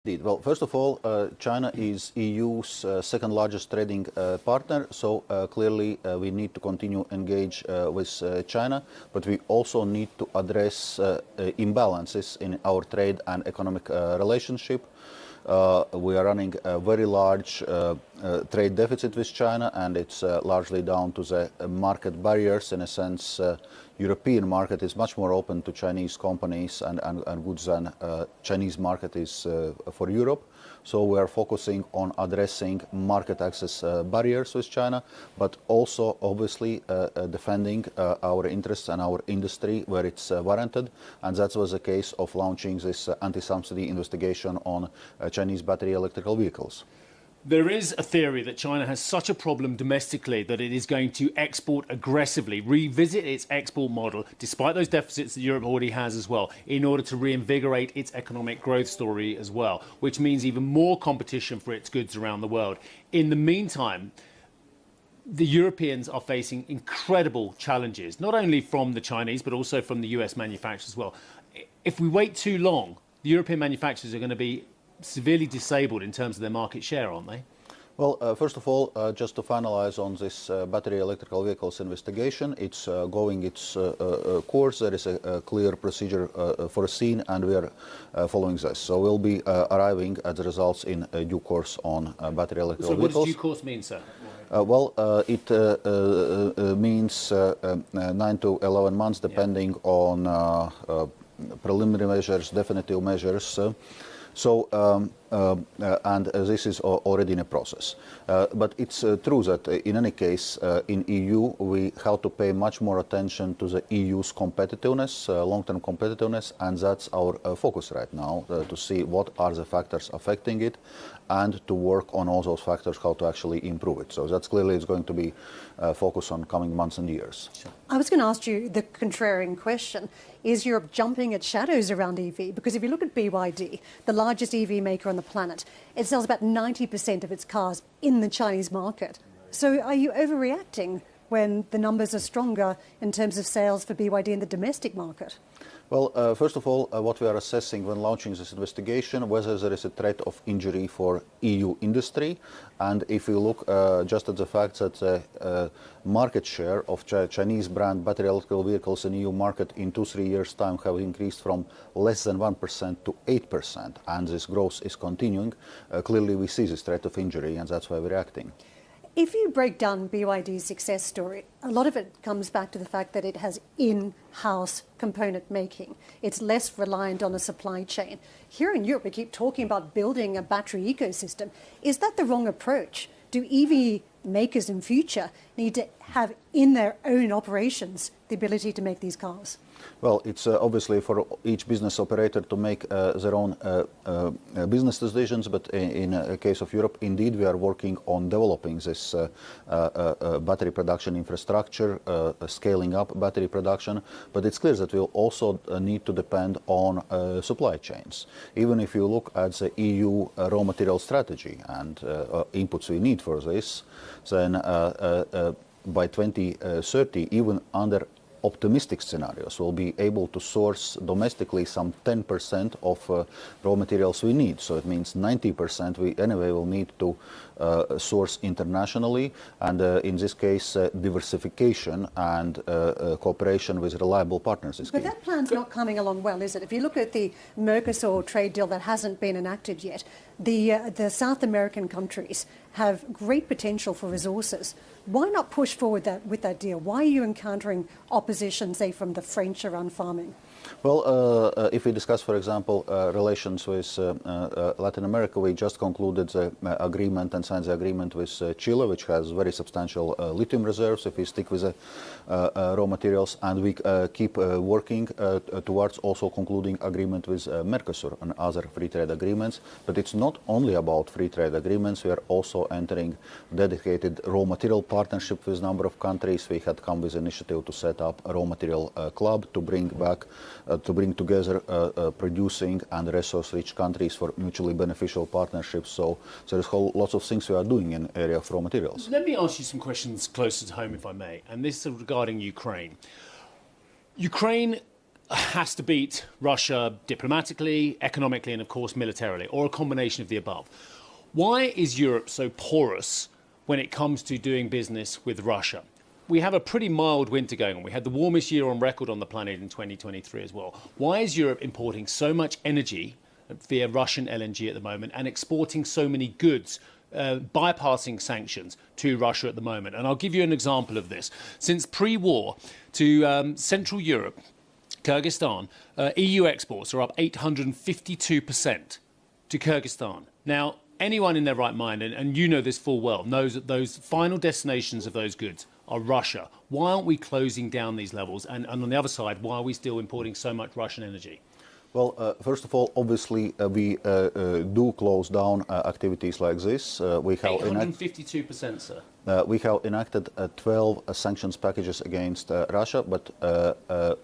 Indeed. Well, first of all, China is EU's second largest trading partner, so clearly we need to continue engage with China, but we also need to address imbalances in our trade and economic relationship. We are running a very large trade deficit with China, and it's largely down to the market barriers. In a sense, European market is much more open to Chinese companies and goods than Chinese market is for Europe. So we are focusing on addressing market access barriers with China, but also obviously defending our interests and our industry where it's warranted. And that was the case of launching this anti-subsidy investigation on Chinese battery electrical vehicles. There is a theory that China has such a problem domestically that it is going to export aggressively, revisit its export model, despite those deficits that Europe already has as well, in order to reinvigorate its economic growth story as well, which means even more competition for its goods around the world. In the meantime, the Europeans are facing incredible challenges, not only from the Chinese, but also from the US manufacturers as well. If we wait too long, the European manufacturers are going to be severely disabled in terms of their market share, aren't they? Well, first of all, just to finalize on this battery electrical vehicles investigation, it's going its course. There is a clear procedure foreseen, and we are following this. So we'll be arriving at the results in due course on battery electrical vehicles. So what does due course mean, sir? It means 9 to 11 months, depending on preliminary measures, definitive measures. And this is already in a process. But it's true that in any case, in EU, we have to pay much more attention to the EU's competitiveness, long-term competitiveness, and that's our focus right now, to see what are the factors affecting it, and to work on all those factors, how to actually improve it. So that's clearly is going to be focused on coming months and years. Sure. I was going to ask you the contrarian question. Is Europe jumping at shadows around EV? Because if you look at BYD, the largest EV maker on the planet, it sells about 90% of its cars in the Chinese market. So are you overreacting when the numbers are stronger in terms of sales for BYD in the domestic market? Well, first of all, what we are assessing when launching this investigation, whether there is a threat of injury for EU industry. And if you look just at the fact that the market share of Chinese brand battery electrical vehicles in EU market in 2-3 years' time have increased from less than 1% to 8%, and this growth is continuing, clearly we see this threat of injury, and that's why we're reacting. If you break down BYD's success story, a lot of it comes back to the fact that it has in-house component making. It's less reliant on a supply chain. Here in Europe, we keep talking about building a battery ecosystem. Is that the wrong approach? Do EV makers in future need to have in their own operations the ability to make these cars? Well, it's obviously for each business operator to make their own business decisions, but in a case of Europe, indeed, we are working on developing this battery production infrastructure, scaling up battery production, but it's clear that we'll also need to depend on supply chains. Even if you look at the EU raw material strategy and inputs we need for this, then by 2030, even under optimistic scenarios, we'll be able to source domestically some 10% of raw materials we need. So it means 90% we anyway will need to source internationally, and in this case diversification and cooperation with reliable partners is key. But that plan's not coming along well, is it? If you look at the Mercosur trade deal that hasn't been enacted yet, the South American countries have great potential for resources. Why not push forward with that deal? Why are you encountering opposition, say, from the French around farming? Well, if we discuss, for example, relations with Latin America, we just concluded the agreement and signed the agreement with Chile, which has very substantial lithium reserves if we stick with the raw materials, and we keep working towards also concluding agreement with Mercosur and other free trade agreements. But it's not only about free trade agreements. We are also entering dedicated raw material partnership with a number of countries. We had come with initiative to set up a raw material club to bring together producing and resource-rich countries for mutually beneficial partnerships. So there's lots of things we are doing in the area of raw materials. Let me ask you some questions closer to home, if I may, and this is regarding Ukraine. Ukraine has to beat Russia diplomatically, economically, and of course militarily, or a combination of the above. Why is Europe so porous when it comes to doing business with Russia? We have a pretty mild winter going on. We had the warmest year on record on the planet in 2023 as well. Why is Europe importing so much energy via Russian LNG at the moment and exporting so many goods, bypassing sanctions to Russia at the moment? And I'll give you an example of this. Since pre-war to Central Europe, Kyrgyzstan, EU exports are up 852% to Kyrgyzstan. Now, anyone in their right mind, and you know this full well, knows that those final destinations of those goods are Russia. Why aren't we closing down these levels? And on the other side, why are we still importing so much Russian energy? Well, first of all, obviously, we do close down activities like this. We have 852%, sir. We have enacted 12 sanctions packages against Russia, but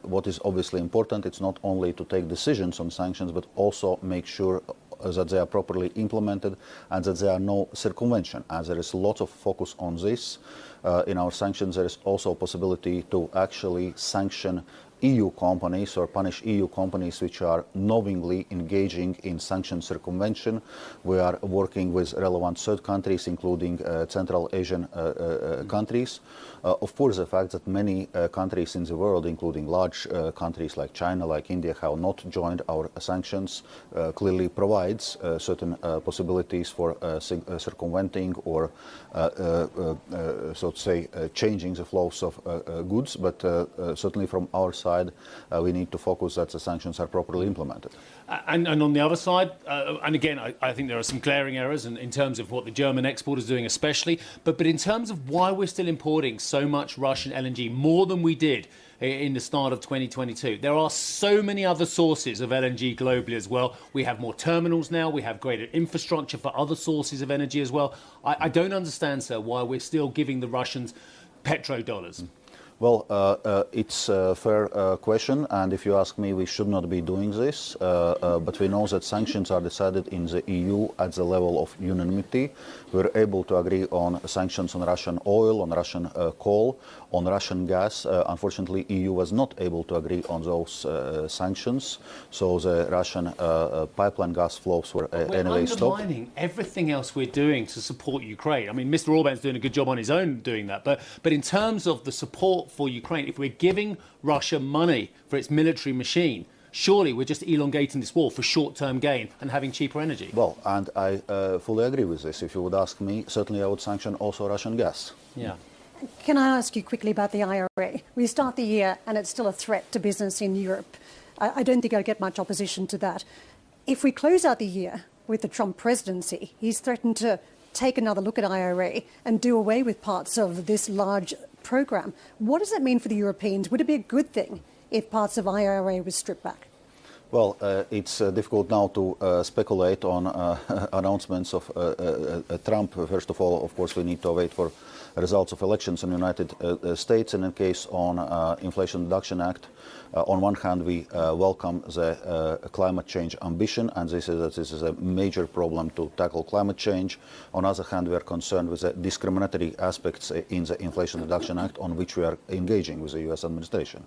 what is obviously important, it's not only to take decisions on sanctions, but also make sure that they are properly implemented and that there are no circumvention. As there is a lot of focus on this in our sanctions, there is also a possibility to actually sanction EU companies or punish EU companies which are knowingly engaging in sanction circumvention. We are working with relevant third countries, including Central Asian countries. Of course, the fact that many countries in the world, including large countries like China, like India, have not joined our sanctions, clearly provides certain possibilities for circumventing or, so to say, changing the flows of goods. But certainly from our side, we need to focus that the sanctions are properly implemented. And on the other side, and again, I think there are some glaring errors in terms of what the German export is doing especially, but in terms of why we're still importing so much Russian LNG, more than we did in the start of 2022. There are so many other sources of LNG globally as well. We have more terminals now, we have greater infrastructure for other sources of energy as well. I don't understand, sir, why we're still giving the Russians petrodollars. Well, it's a fair question, and if you ask me, we should not be doing this, but we know that sanctions are decided in the EU at the level of unanimity. We're able to agree on sanctions on Russian oil, on Russian coal, on Russian gas. Unfortunately, EU was not able to agree on those sanctions, so the Russian pipeline gas flows were anyway stopped. We're undermining everything else we're doing to support Ukraine. I mean, Mr. Orban's doing a good job on his own doing that, but in terms of the support for Ukraine, if we're giving Russia money for its military machine, surely we're just elongating this war for short-term gain and having cheaper energy. Well, and I fully agree with this. If you would ask me, certainly I would sanction also Russian gas. Yeah. Can I ask you quickly about the IRA? We start the year and it's still a threat to business in Europe. I don't think I'll get much opposition to that. If we close out the year with the Trump presidency, he's threatened to take another look at IRA and do away with parts of this large program. What does that mean for the Europeans? Would it be a good thing if parts of IRA was stripped back? Well, it's difficult now to speculate on announcements of Trump. First of all, of course, we need to wait for results of elections in the United States. And in case on Inflation Reduction Act, on one hand, we welcome the climate change ambition, and this is a major problem to tackle climate change. On the other hand, we are concerned with the discriminatory aspects in the Inflation Reduction Act on which we are engaging with the US administration.